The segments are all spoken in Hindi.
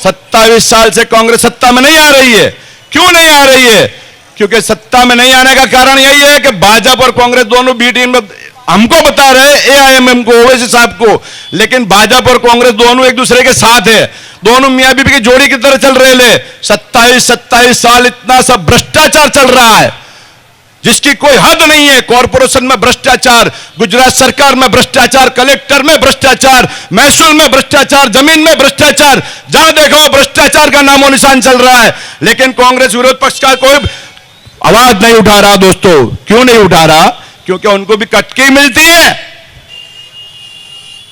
27 साल से कांग्रेस सत्ता में नहीं आ रही है। क्यों नहीं आ रही है? क्योंकि सत्ता में नहीं आने का कारण यही है कि भाजपा और कांग्रेस दोनों बी टीम में, हमको बता रहे एआईएमएम को, ओवैसी साहब को, लेकिन भाजपा और कांग्रेस दोनों एक दूसरे के साथ है। दोनों मियां बीबी की जोड़ी की तरह चल रहे ले। 27 साल इतना सब भ्रष्टाचार चल रहा है जिसकी कोई हद नहीं है। कॉर्पोरेशन में भ्रष्टाचार, गुजरात सरकार में भ्रष्टाचार, कलेक्टर में भ्रष्टाचार, महसूल में भ्रष्टाचार, जमीन में भ्रष्टाचार, जहां देखो भ्रष्टाचार का नामो निशान चल रहा है। लेकिन कांग्रेस विरोध पक्ष का कोई आवाज नहीं उठा रहा। दोस्तों, क्यों नहीं उठा रहा? क्योंकि उनको भी कटकी मिलती है।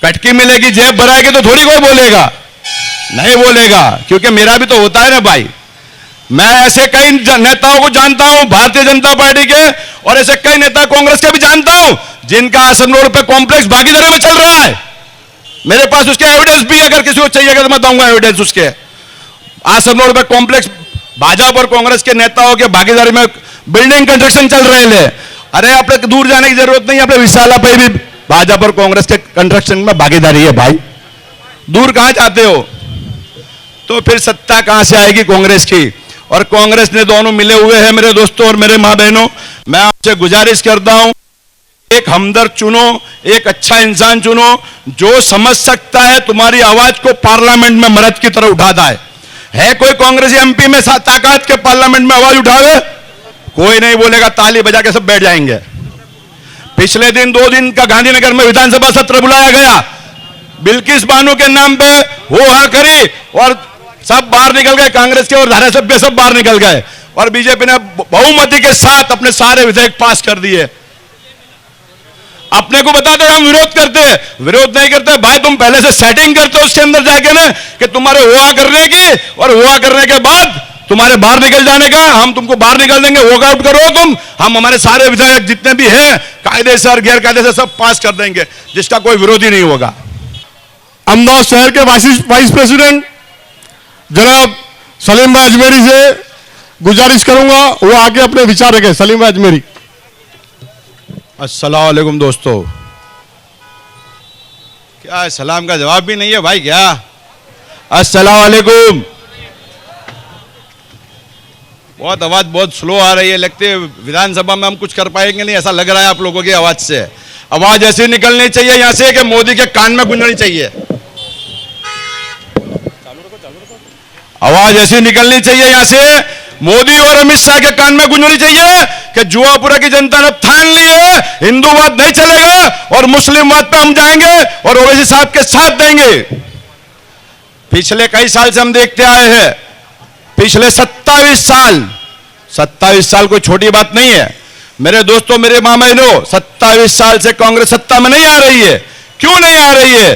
कटकी मिलेगी, जेब भराएगी तो थोड़ी कोई बोलेगा, नहीं बोलेगा। क्योंकि मेरा भी तो होता है ना भाई। मैं ऐसे कई नेताओं को जानता हूं भारतीय जनता पार्टी के, और ऐसे कई नेता कांग्रेस के भी जानता हूं जिनका आसम रोड पे कॉम्प्लेक्स भागीदारी में चल रहा है। मेरे पास उसके एविडेंस भी, अगर किसी को चाहिएगा तो मैं दूंगा एविडेंस उसके। आसम रोड पे कॉम्प्लेक्स भाजपा और कांग्रेस के नेताओं के भागीदारी में बिल्डिंग कंस्ट्रक्शन चल रहे हैं। अरे आपने दूर जाने की जरूरत नहीं, अपने विशाला पे भी भाजपा और कांग्रेस के कंस्ट्रक्शन में भागीदारी है भाई। दूर कहां जाते हो? तो फिर सत्ता कहां से आएगी कांग्रेस की? और कांग्रेस ने दोनों मिले हुए हैं मेरे दोस्तों और मेरे मां बहनों। मैं आपसे गुजारिश करता हूं, एक हमदर्द चुनो, एक अच्छा इंसान चुनो जो समझ सकता है तुम्हारी आवाज को पार्लियामेंट में मर्द की तरह उठाता है कोई कांग्रेसी एमपी में ताकत के पार्लियामेंट में आवाज उठावे? कोई नहीं बोलेगा, ताली बजा के सब बैठ जाएंगे। पिछले दिन 2 दिन का गांधीनगर में विधानसभा सत्र बुलाया गया, बिल्किस बानो के नाम पे हो हा करी और सब बाहर निकल गए। कांग्रेस के और धारासभ्य सब बाहर निकल गए और बीजेपी ने बहुमति के साथ अपने सारे विधेयक पास कर दिए। अपने को बताते हम विरोध करते हैं, विरोध नहीं करते भाई। तुम पहले से सेटिंग करते हो उसके अंदर जाके ना कि तुम्हारे हुआ करने की, और हुआ करने के बाद तुम्हारे बाहर निकल जाने का। हम तुमको बाहर निकल देंगे, वॉकआउट करो तुम, हम हमारे सारे विधायक जितने भी हैं कायदे से और गैर कायदे से सब पास कर देंगे, जिसका कोई विरोधी नहीं होगा। अहमदाबाद शहर के वाइस प्रेसिडेंट जनाब सलीम भाई अजमेरी से गुजारिश करूंगा वो आगे अपने विचार रखें। सलीम भाई अजमेरी। अस्सलाम वालेकुम दोस्तों। क्या है, सलाम का जवाब भी नहीं है भाई क्या? अस्सलाम वालेकुम। बहुत आवाज बहुत स्लो आ रही है, लगती है विधानसभा में हम कुछ कर पाएंगे नहीं, ऐसा लग रहा है आप लोगों की आवाज से। आवाज ऐसी निकलनी चाहिए यहां से कि मोदी के कान में गूंजनी चाहिए। आवाज ऐसी निकलनी चाहिए यहां से मोदी और अमित शाह के कान में गूंजनी चाहिए कि जुआपुरा की जनता ने ठान ली है, हिंदूवाद नहीं चलेगा और मुस्लिमवाद पे हम जाएंगे और ओवैसी साहब के साथ देंगे। पिछले कई साल से हम देखते आए हैं, पिछले 27 साल कोई छोटी बात नहीं है मेरे दोस्तों, मेरे मां बहनों। 27 साल से कांग्रेस सत्ता में नहीं आ रही है। क्यों नहीं आ रही है?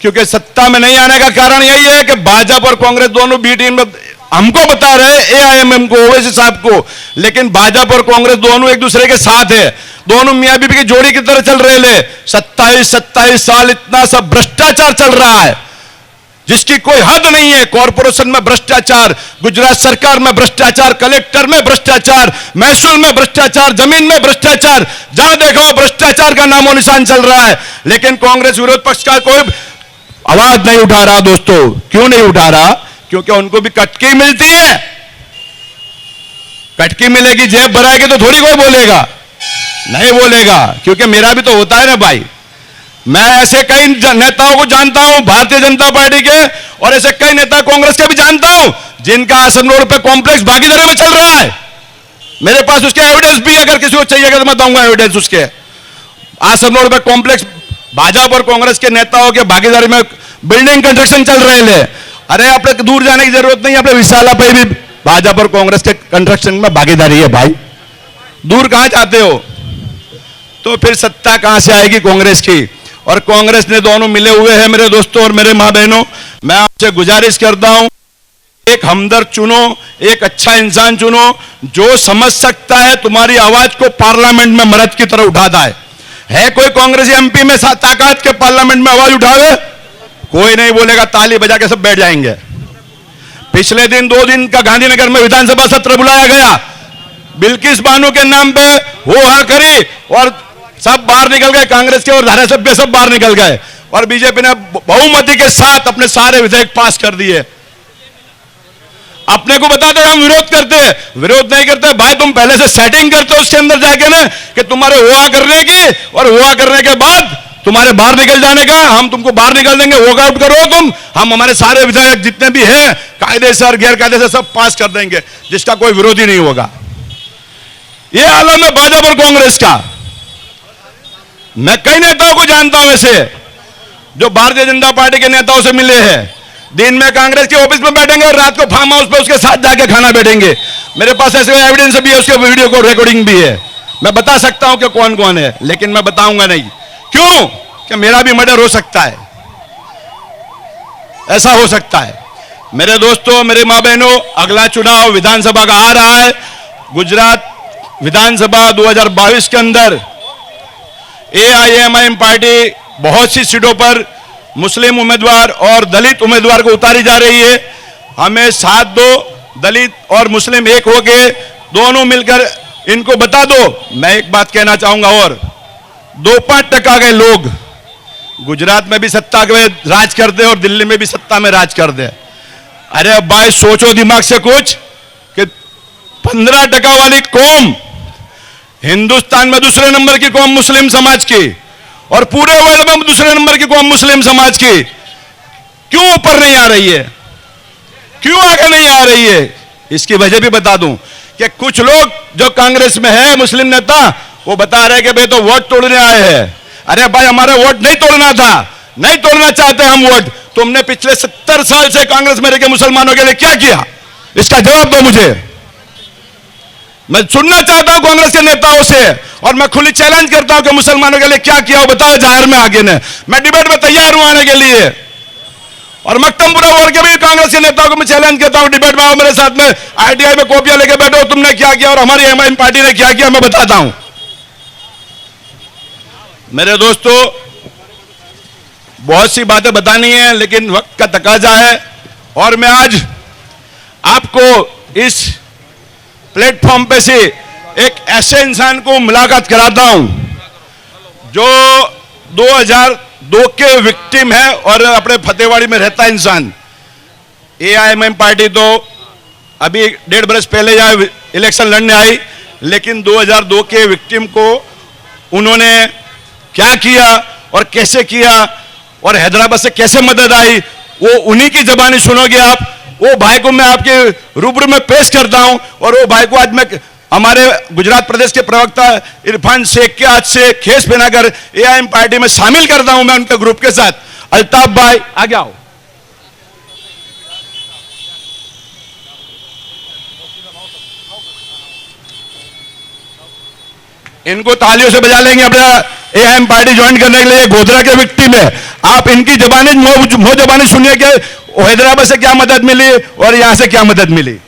क्योंकि सत्ता में नहीं आने का कारण यही है कि भाजपा और कांग्रेस दोनों बी टीम में, हमको बता रहे एआईएमएम को, ओवैसी साहब को, लेकिन भाजपा और कांग्रेस दोनों एक दूसरे के साथ है। दोनों मियां बीबी की जोड़ी की तरह चल रहे ले। 27 साल इतना सब भ्रष्टाचार चल रहा है जिसकी कोई हद नहीं है। कॉर्पोरेशन में भ्रष्टाचार, गुजरात सरकार में भ्रष्टाचार, कलेक्टर में भ्रष्टाचार, महसूल में भ्रष्टाचार, जमीन में भ्रष्टाचार, जहां देखो भ्रष्टाचार का नामो निशान चल रहा है। लेकिन कांग्रेस विरोध पक्ष का कोई आवाज नहीं उठा रहा। दोस्तों, क्यों नहीं उठा रहा? क्योंकि उनको भी कटकी मिलती है। कटकी मिलेगी, जेब भराएगी तो थोड़ी कोई बोलेगा, नहीं बोलेगा। क्योंकि मेरा भी तो होता है ना भाई। मैं ऐसे कई नेताओं को जानता हूं भारतीय जनता पार्टी के, और ऐसे कई नेता कांग्रेस के भी जानता हूं जिनका आसम रोड पे कॉम्प्लेक्स भागीदारी में चल रहा है। मेरे पास उसके एविडेंस भी, अगर किसी को चाहिएगा तो मैं दूंगा एविडेंस उसके। आसम रोड पे कॉम्प्लेक्स भाजपा और कांग्रेस के नेताओं के भागीदारी में बिल्डिंग कंस्ट्रक्शन चल रहे हैं। अरे आपने दूर जाने की जरूरत नहीं, अपने विशाला पे भी भाजपा और कांग्रेस के कंस्ट्रक्शन में भागीदारी है भाई। दूर कहां जाते हो? तो फिर सत्ता कहां से आएगी कांग्रेस की? और कांग्रेस ने दोनों मिले हुए हैं मेरे दोस्तों और मेरे मां बहनों। मैं आपसे गुजारिश करता हूं, एक हमदर्द चुनो, एक अच्छा इंसान चुनो जो समझ सकता है तुम्हारी आवाज को पार्लियामेंट में मर्द की तरह उठाता है कोई कांग्रेसी एमपी में ताकत के पार्लियामेंट में आवाज उठावे? कोई नहीं बोलेगा, ताली बजा के सब बैठ जाएंगे। पिछले दिन 2 दिन का गांधीनगर में विधानसभा सत्र बुलाया गया, बिल्किस बानो के नाम पे हो हा करी और सब बाहर निकल गए। कांग्रेस के और धारासभ्य सब बाहर निकल गए और बीजेपी ने बहुमति के साथ अपने सारे विधेयक पास कर दिए। अपने को बताते हम विरोध करते हैं, विरोध नहीं करते भाई। तुम पहले से सेटिंग करते हो उसके अंदर जाके ना कि तुम्हारे हुआ करने की, और हुआ करने के बाद तुम्हारे बाहर निकल जाने का। हम तुमको बाहर निकल देंगे, वॉकआउट करो तुम। हम हमारे सारे विधायक जितने भी हैं कायदे से और गैर कायदे से सब पास कर देंगे, जिसका कोई विरोधी नहीं होगा। यह आलम है भाजपा और कांग्रेस का। मैं कई नेताओं को जानता हूं ऐसे जो भारतीय जनता पार्टी के नेताओं से मिले हैं। दिन में कांग्रेस के ऑफिस में बैठेंगे और रात को फार्म हाउस पे उसके साथ जाके खाना बैठेंगे। मेरे पास ऐसे एविडेंस भी है, उसके वीडियो को रिकॉर्डिंग भी है। मैं बता सकता हूं कि कौन कौन है, लेकिन मैं बताऊंगा नहीं। क्यों? कि मेरा भी मर्डर हो सकता है, ऐसा हो सकता है। मेरे दोस्तों, मेरे मां बहनों, अगला चुनाव विधानसभा का आ रहा है। गुजरात विधानसभा 2022 के अंदर AIMIM पार्टी बहुत सी सीटों पर मुस्लिम उम्मीदवार और दलित उम्मीदवार को उतारी जा रही है। हमें साथ दो, दलित और मुस्लिम एक होके दोनों मिलकर इनको बता दो। मैं एक बात कहना चाहूंगा, और 2-5% के लोग गुजरात में भी सत्ता में राज करते और दिल्ली में भी सत्ता में राज करते। अरे अब भाई सोचो दिमाग से कुछ कि 15% वाली कौम, हिंदुस्तान में दूसरे नंबर की कौम मुस्लिम समाज की, और पूरे वर्ल्ड में दूसरे नंबर की कौम मुस्लिम समाज की, क्यों ऊपर नहीं आ रही है? क्यों आगे नहीं आ रही है? इसकी वजह भी बता दूं कि कुछ लोग जो कांग्रेस में है, मुस्लिम नेता, वो बता रहे कि भाई तो वोट तोड़ने आए हैं। अरे भाई हमारे वोट नहीं तोड़ना था, नहीं तोड़ना चाहते हम वोट। तुमने पिछले 70 साल से कांग्रेस में रह के मुसलमानों के लिए क्या किया? इसका जवाब दो मुझे। मैं सुनना चाहता हूं कांग्रेस के नेताओं से, और मैं खुली चैलेंज करता हूं कि मुसलमानों के लिए क्या किया, बताओ जाहिर में आगे ने। मैं डिबेट में तैयार हूं आने के लिए, और मक्तमपुरा वार्ड के भी कांग्रेस के नेताओं को मैं चैलेंज करता हूं, डिबेट में आओ मेरे साथ में। ITI में कॉपियां लेके बैठो, तुमने क्या किया और हमारी MIM पार्टी ने क्या किया, मैं बताता हूं। मेरे दोस्तों, बहुत सी बातें बतानी है, लेकिन वक्त का तकाजा है, और मैं आज आपको इस प्लेटफॉर्म पे से एक ऐसे इंसान को मुलाकात कराता हूं जो 2002 के विक्टिम है और अपने फतेहवाड़ी में रहता है इंसान। AIMIM पार्टी तो अभी 1.5 बरस पहले यहाँ इलेक्शन लड़ने आई, लेकिन 2002 के विक्टिम को उन्होंने क्या किया और कैसे किया और हैदराबाद से कैसे मदद आई, वो उन्हीं की जबानी सुनोगे आप। वो भाई को मैं आपके रूबरू में पेश करता हूं, और वो भाई को आज मैं हमारे गुजरात प्रदेश के प्रवक्ता इरफान शेख के हाथ से खेस पहनाकर AIM पार्टी में शामिल करता हूं मैं उनके ग्रुप के साथ। अल्ताफ भाई आगे आओ। इनको तालियों से बजा लेंगे अपना AIM पार्टी ज्वाइन करने के लिए। गोधरा के विक्टिम है, आप इनकी जबानी मोह जबानी सुनिए कि हैदराबाद से क्या मदद मिली और यहां से क्या मदद मिली।